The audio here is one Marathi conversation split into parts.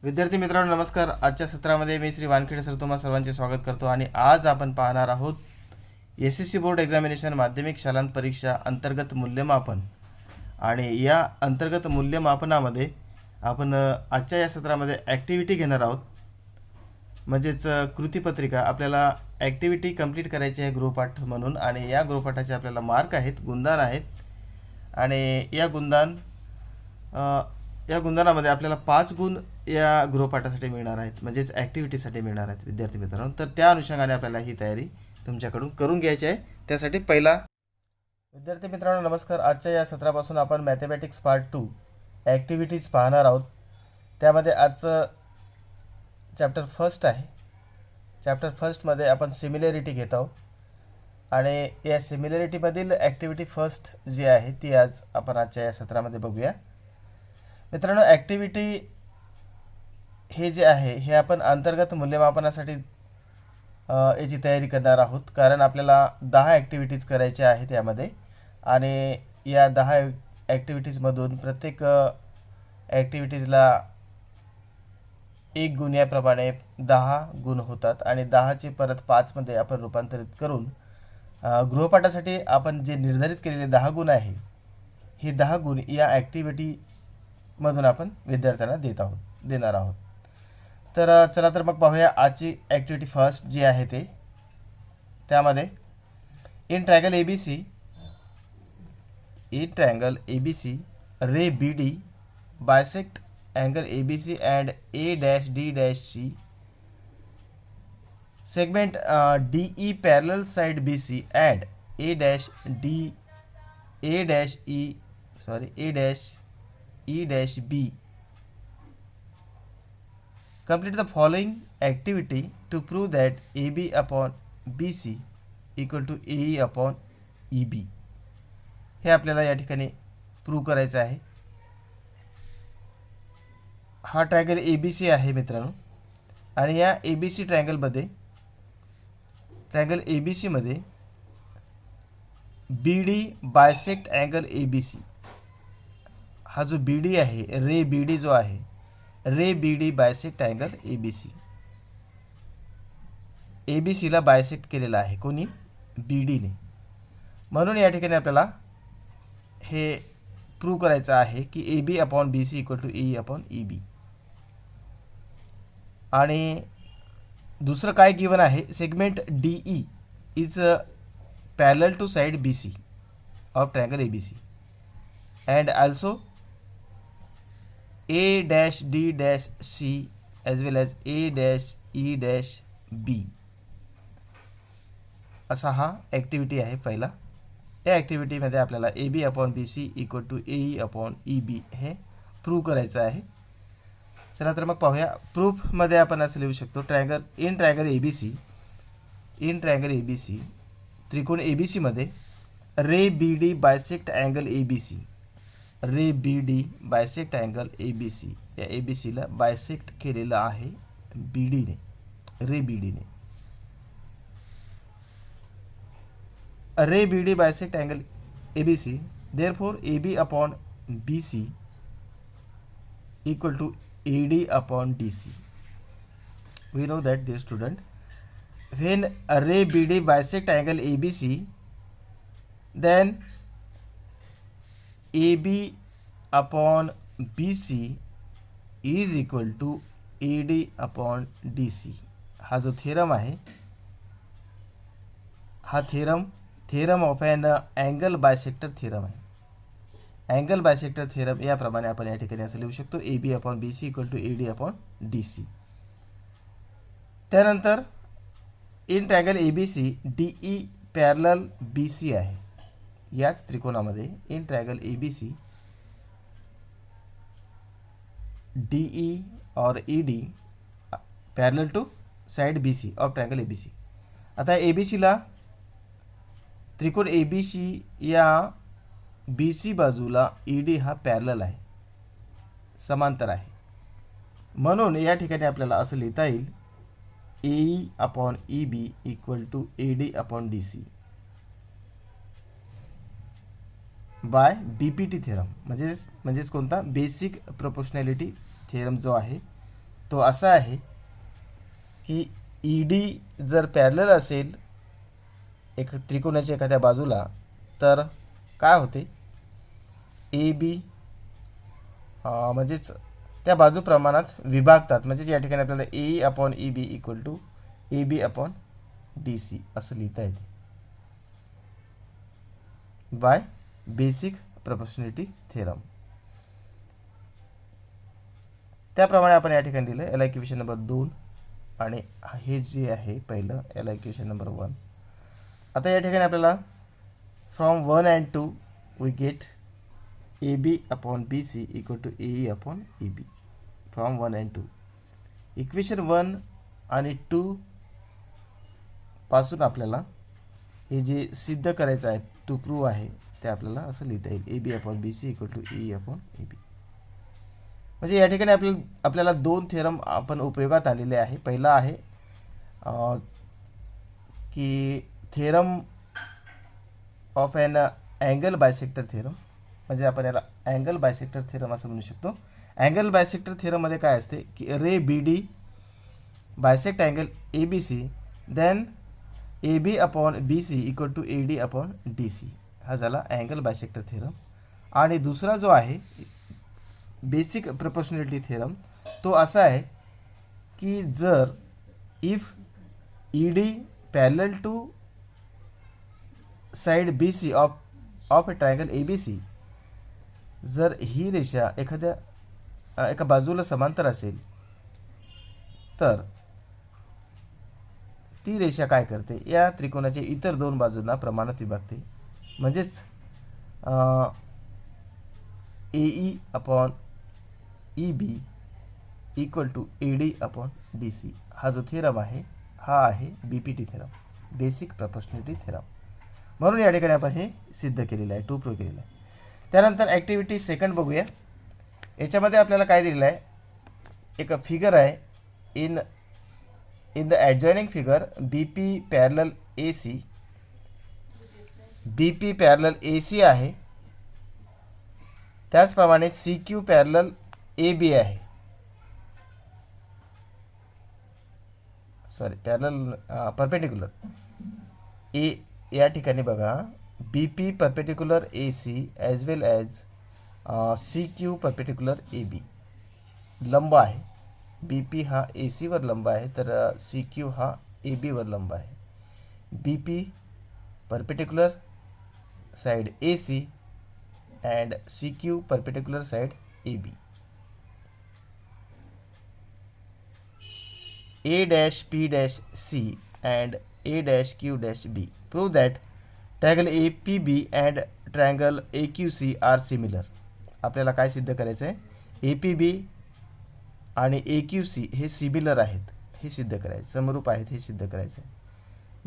विद्यार्थी मित्रांनो नमस्कार. आजच्या सत्रामध्ये मी श्री वानखेडे सर तुम्हा सर्वांचे स्वागत करतो आणि आज आपण पाहणार आहोत एसएससी बोर्ड एक्झामिनेशन माध्यमिक शालांत परीक्षा अंतर्गत मूल्यमापन. आणि या अंतर्गत मूल्यमापनामध्ये आपण आजच्या या सत्रामध्ये ॲक्टिव्हिटी घेणार आहोत, म्हणजेच कृतीपत्रिका. आपल्याला ॲक्टिव्हिटी कंप्लीट करायची आहे गृहपाठ म्हणून, आणि या गृहपाठाचे आपल्याला मार्क आहेत, गुणदान आहेत. आणि या गुणदानामध्ये आपल्याला 5 गुण या गृहपाठासाठी मिळणार आहेत, म्हणजेच ॲक्टिव्हिटीसाठी मिळणार आहेत विद्यार्थी मित्रांनो. तर त्या अनुषंगाने आपल्याला ही तयारी तुमच्याकडून करून घ्यायची आहे. त्यासाठी पहिला विद्यार्थी मित्रांनो नमस्कार. आजच्या या सत्रापासून आपण मॅथमॅटिक्स पार्ट 2 ॲक्टिव्हिटीज पाहणार आहोत. त्यामध्ये आजचं चॅप्टर फर्स्ट आहे. चॅप्टर फर्स्टमध्ये आपण सिमिलॅरिटी घेत आहोत आणि या सिमिलॅरिटीमधील ॲक्टिव्हिटी फर्स्ट जी आहे ती आज आपण आजच्या या सत्रामध्ये बघूया. मित्रांनो, ॲक्टिव्हिटी हे जे आहे हे आपण अंतर्गत मूल्यमापनासाठी याची तयारी करणार आहोत, कारण आपल्याला 10 ॲक्टिव्हिटीज करायच्या आहेत यामध्ये. आणि या 10 ॲक्टिव्हिटीजमधून प्रत्येक ॲक्टिव्हिटीजला 1 गुण याप्रमाणे 10 गुण होतात आणि 10चे परत 5मध्ये आपण रूपांतरित करून गृहपाठासाठी आपण जे निर्धारित केलेले 10 गुण आहे हे 10 गुण या ॲक्टिव्हिटीमधून आपण विद्यार्थ्यांना देणार आहोत. तर चला तर मग पाहूया आजची ॲक्टिव्हिटी फर्स्ट जी आहे ते. त्यामध्ये in triangle ABC ray BD bisect angle ABC and A-D-C segment DE parallel side BC and A-E-B. Complete the following activity to prove that AB upon BC equal to AE upon EB. हे आपल्याला या ठिकाणी प्रूव्ह करायचं आहे. हा ट्रायंगल ABC आहे मित्रांनो, आणि या ABC ट्रायंगल ABC मध्ये BD बायसेक्ट अँगल ABC. हा जो BD आहे, रे BD जो आहे, रे BD bisect angle ABC. ABC ला बायसेक्ट केलेला आहे कोणी? BD ने. म्हणून या ठिकाणी आपल्याला हे प्रूव्ह करायचं आहे की AB upon BC equal to AE upon EB. आणि दुसरं काय गिवन आहे, segment DE is parallel to side BC of triangle ABC and also A-D-C as well as A-E-B. असा हा ॲक्टिव्हिटी आहे पहिला. या ॲक्टिव्हिटीमध्ये आपल्याला AB upon BC equal to AE upon EB हे प्रूव्ह करायचं आहे. चला तर मग पाहूया. प्रूफमध्ये आपण असं लिहू शकतो, इन ट्रायंगल ABC त्रिकोण ABC मध्ये रे BD बायसेक्ट अँगल ABC. रे BD बायसेक्ट अँगल ABC. या ABCला बायसेक्ट केलेलं आहे BD ने, रे BD ने. रे BD bisect angle ABC. Therefore AB upon BC equal to AD upon DC. We know that, dear student, when ray BD bisect angle ABC, then AB upon BC is equal to AD upon DC. हा जो थेरम आहे, हा theorem of an angle bisector theorem आहे. अँगल बायसेक्टर थेरम याप्रमाणे आपण या ठिकाणी असं लिहू शकतो, AB upon BC equal to AD upon DC. त्यानंतर in triangle ABC DE parallel BC आहे. याच त्रिकोणामध्ये इन ट्रायंगल ABC DE और ED parallel to side BC of triangle ABC. आता ABCला त्रिकोण ABC या BC बाजूला ED हा पॅरलल आहे, समांतर आहे. म्हणून या ठिकाणी आपल्याला असं लिहिता येईल, AE upon EB equal to AD upon DC by BPT theorem. म्हणजेच कोणता? बेसिक प्रोपोर्शनॅलिटी थेरम जो आहे तो असा आहे की ED जर पॅरलल असेल एक त्रिकोणाच्या एखाद्या बाजूला तर काय होते, AB म्हणजेच त्या बाजू प्रमाणात विभागतात. म्हणजेच या ठिकाणी आपल्याला AE/EB इक्वल टू AB/DC असं लिहिता येते बाय बेसिक प्रोपोर्शनॅलिटी थेरम. त्याप्रमाणे आपण या ठिकाणी दिलं याला इक्वेशन नंबर 2 आणि हे जे आहे पहिलं याला इक्वेशन नंबर 1. आता या ठिकाणी आपल्याला from 1 and 2 we get AB/BC equal to AE/EB from 1 and 2. Equation 1 आणि 2 पासून आपल्याला हे जे सिद्ध करायचं आहे टू प्रूव्ह आहे ते आपल्याला असं लिहिता येईल AB/BC इक्वल टू AE/EB. म्हणजे या ठिकाणी आपल्याला 2 थेरम आपण उपयोगात आलेले आहे. पहिला आहे की theorem of an angle bisector theorem, म्हणजे आपण याला अँगल बायसेक्टर थेरम असं म्हणू शकतो. अँगल बायसेक्टर थेरममध्ये काय असते की रे BD bisect angle ABC then AB/BC equal to AD/DC. हा झाला अँगल बायसेक्टर थेरम. आणि दुसरा जो आहे बेसिक प्रोपोर्शनॅलिटी थेरम तो असा आहे की जर if ED parallel to side BC of a triangle ABC, जर ही रेषा एका बाजूला समांतर असेल तर ती रेषा काय करते, या त्रिकोणाच्या इतर 2 बाजूंना प्रमाणात विभागते. म्हणजेच AE/EB इक्वल टू AD/DC. हा जो थेरम आहे हा आहे BPT theorem, basic proportionality theorem. म्हणून या ठिकाणी आपण हे सिद्ध केलेलं आहे, टू प्रूव्ह केलेलं आहे. त्यानंतर ॲक्टिव्हिटी सेकंड बघूया. याच्यामध्ये आपल्याला काय दिलेलं आहे, एक फिगर आहे. In the adjoining figure BP parallel AC, BP parallel AC आहे. त्याचप्रमाणे CQ पॅरलल AB आहे. सॉरी पॅरलल परपेंडिक्युलर ए. या ठिकाणी बघा BP perpendicular AC as well as CQ perpendicular AB लंब आहे. BP हा AC वर लंब आहे तर CQ हा AB वर लंब आहे. BP perpendicular side AC and CQ perpendicular side AB. A', P', C and A', Q', B. Prove that triangle APB and triangle AQC are similar. आपल्याला काय सिद्ध करायचं आहे, APB आणि AQC हे सिमिलर आहेत हे सिद्ध करायचं, समरूप आहेत हे सिद्ध करायचं आहे.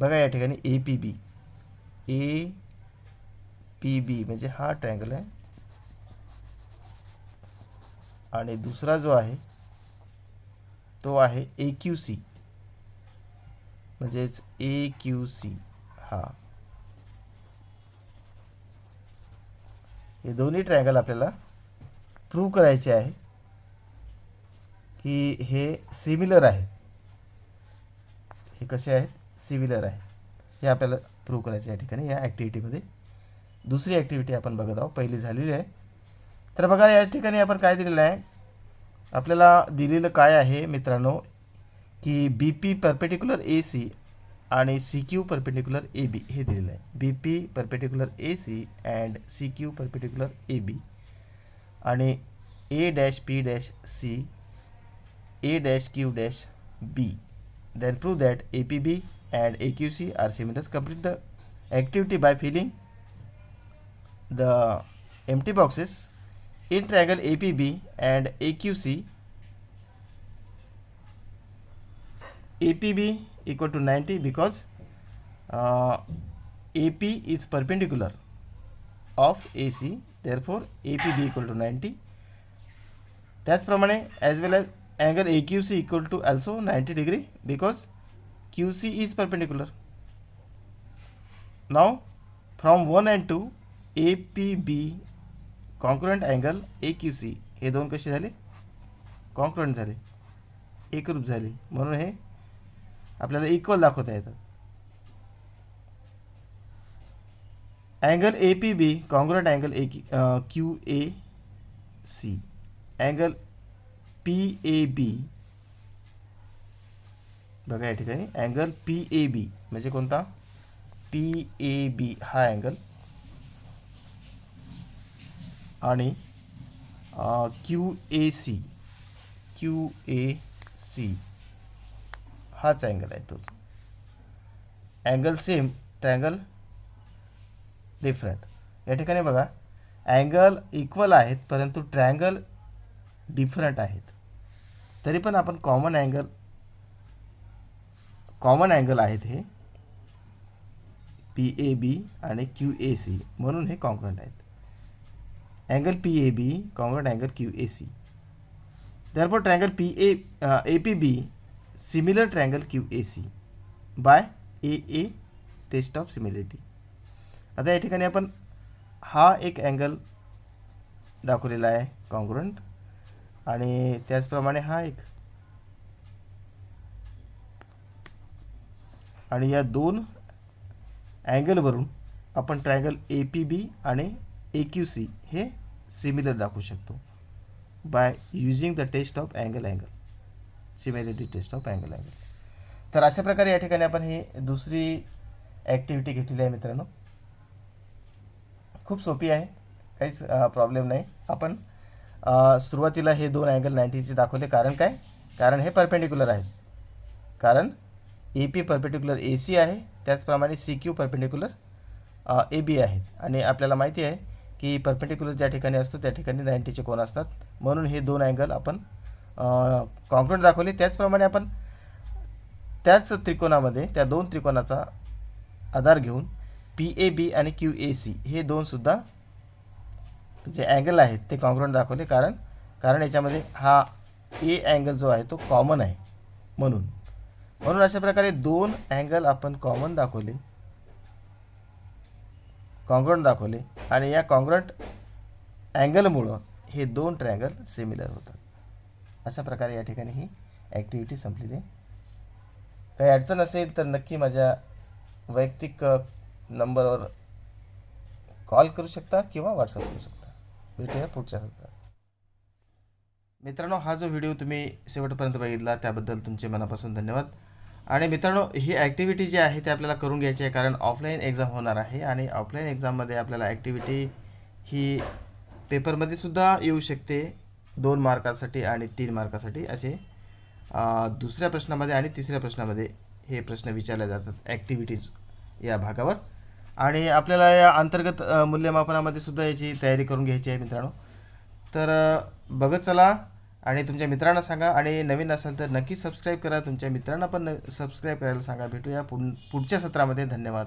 बघा या ठिकाणी APB म्हणजे हा ट्रायंगल आहे आणि दुसरा जो आहे तो आहे AQC म्हणजेच AQC. हा हे दोन्ही ट्रायंगल आपल्याला प्रूव्ह करायचे आहे की हे सिमिलर आहेत. हे कसे आहेत, सिमिलर आहे, हे आपल्याला प्रूव्ह करायचं या ठिकाणी या ॲक्टिव्हिटीमध्ये. दुसरी ॲक्टिव्हिटी आपण बघत आहोत, पहिली झालेली आहे. तर बघा या ठिकाणी आपण काय दिलेलं आहे, आपल्याला दिलेलं काय आहे मित्रांनो की BP परपेंडिक्युलर AC आणि CQ परपेंडिक्युलर AB हे दिलेलं आहे. BP perpendicular AC and CQ perpendicular AB आणि A', P', C, A', Q', B. Then prove that APB and AQC are similar. Complete the activity by filling the empty boxes in triangle APB and AQC. APB equal to 90 because AP is perpendicular of AC, therefore APB equal to 90. त्याचप्रमाणे as well as angle AQC equal to also 90 degree because QC is perpendicular. Now from 1 and 2 APB congruent angle AQC हे दोन कसे झाले, कॉन्ग्रुएंट झाले. एकरूप झाली, म्हणून हे आपल्याला इक्वल दाखवता येतं. Angle A P B congruent angle Q A C. Angle P A B बघा या ठिकाणी अँगल पी ए बी म्हणजे कोणता, पी ए बी हा अँगल आणि क्यू ए सी हाच अँगल आहे तोच. Angle same triangle different. या ठिकाणी बघा अँगल इक्वल आहेत परंतु ट्रँगल डिफरंट आहेत. तरी पण आपण कॉमन अँगल आहेत हे पी ए बी आणि क्यू ए सी, म्हणून हे कॉन्ग्रुएंट आहेत. Angle P A B congruent angle Q A C. therefore triangle APB similar triangle QAC by AA test of similarity. आता या ठिकाणी आपण हा एक अँगल दाखवलेला आहे कॉन्ग्रुएंट आणि त्याचप्रमाणे हा एक, आणि या दोन अँगलवरून आपण ट्रायंगल APB आणि AQC हे सिमिलर दाखवू शकतो by using the test of angle similarity test of angle. तर अशा प्रकारे या ठिकाणी आपण ही दुसरी ॲक्टिव्हिटी घेतलेली आहे मित्रांनो. खूप सोपी आहे, काहीच प्रॉब्लेम नाही. आपण सुरुवातीला हे दोन अँगल 90चे दाखवले. कारण काय, कारण हे परपेंडिक्युलर आहेत. कारण AP परपेंडिक्युलर AC आहे, त्याचप्रमाणे CQ परपेंडिक्युलर AB आहेत. आणि आपल्याला माहिती आहे की परपेंडिक्युलर ज्या ठिकाणी असतो त्या ठिकाणी 90चे कोन असतात, म्हणून हे दोन अँगल आपण कॉन्ग्रुएंट दाखवले. त्याचप्रमाणे आपण त्याच त्रिकोणामध्ये त्या दोन त्रिकोणाचा आधार घेऊन PAB आणि QAC हे दोन सुद्धा जे अँगल आहेत ते कॉन्ग्रुएंट दाखवले. कारण याच्यामध्ये हा A अँगल जो आहे तो कॉमन आहे, म्हणून अशा प्रकारे दोन अँगल आपण कॉमन दाखवले, कॉन्ग्रुएंट दाखवले आणि या कॉन्ग्रुएंट अँगलमुळं हे दोन ट्रायंगल सिमिलर होतात. अशा प्रकारे या ठिकाणी ही ॲक्टिव्हिटी संपलेली आहे. काही अडचण असेल तर नक्की माझ्या वैयक्तिक नंबरवर कॉल करू शकता किंवा व्हॉट्सअप करू शकता. भेटूया पुढच्या सत्रात. मित्रांनो, हा जो व्हिडिओ तुम्ही शेवटपर्यंत बघितला त्याबद्दल तुमचे मनापासून धन्यवाद. आणि मित्रांनो, ही ॲक्टिव्हिटी जी आहे ती आपल्याला करून घ्यायची आहे, कारण ऑफलाईन एक्झाम होणार आहे आणि ऑफलाईन एक्झाममध्ये आपल्याला ॲक्टिव्हिटी ही पेपरमध्ये सुद्धा येऊ शकते 2 मार्कासाठी आणि 3 मार्कासाठी असे. दुसऱ्या प्रश्नामध्ये आणि तिसऱ्या प्रश्नामध्ये हे प्रश्न विचारले जातात ॲक्टिव्हिटीज या भागावर. आणि आपल्याला या अंतर्गत मूल्यमापनामध्ये सुद्धा याची तयारी करून घ्यायची आहे मित्रांनो. तर बघत चला आणि तुमच्या मित्रांना सांगा. आणि नवीन असाल तर नक्की सबस्क्राईब करा, तुमच्या मित्रांना पण सबस्क्राईब करायला सांगा. भेटूया पुढच्या सत्रामध्ये. धन्यवाद.